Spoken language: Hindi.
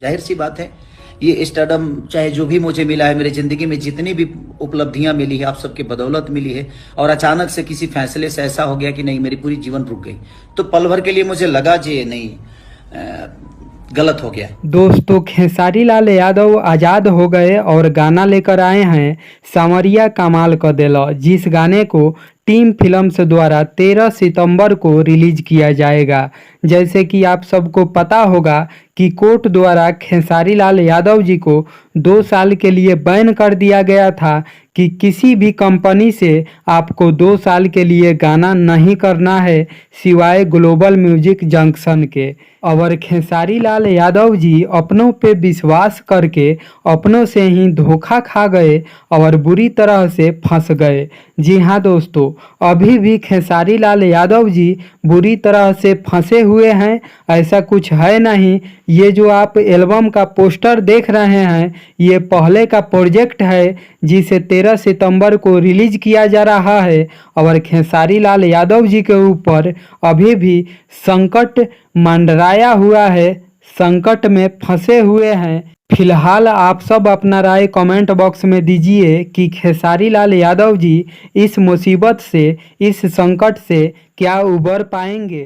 जाहिर सी बात है, ये स्टारडम चाहे जो भी मुझे मिला है, मेरी ज़िंदगी में जितनी भी उपलब्धियां मिली है, आप सबके बदौलत मिली है। और अचानक से किसी फैसले से ऐसा हो गया कि नहीं, मेरी पूरी जीवन रुक गई। तो पल भर के लिए मुझे लगा जी नहीं, गलत हो गया। दोस्तों, खेसारी लाल यादव आज़ाद हो गए और गाना लेकर आए हैं सांवरिया कमाल क देला, जिस गाने को टीम फिल्म्स द्वारा 13 सितंबर को रिलीज किया जाएगा। जैसे कि आप सबको पता होगा कि कोर्ट द्वारा खेसारी लाल यादव जी को 2 साल के लिए बैन कर दिया गया था कि किसी भी कंपनी से आपको 2 साल के लिए गाना नहीं करना है सिवाय ग्लोबल म्यूजिक जंक्शन के। और खेसारी लाल यादव जी अपनों पे विश्वास करके अपनों से ही धोखा खा गए और बुरी तरह से फंस गए। जी हाँ दोस्तों, अभी भी खेसारी लाल यादव जी बुरी तरह से फंसे हुए हैं, ऐसा कुछ है नहीं। ये जो आप एल्बम का पोस्टर देख रहे हैं, ये पहले का प्रोजेक्ट है जिसे 13 सितंबर को रिलीज किया जा रहा है। और खेसारी लाल यादव जी के ऊपर अभी भी संकट मंडराया हुआ है, संकट में फंसे हुए हैं। फिलहाल आप सब अपना राय कमेंट बॉक्स में दीजिए कि खेसारी लाल यादव जी इस मुसीबत से, इस संकट से क्या उबर पाएंगे।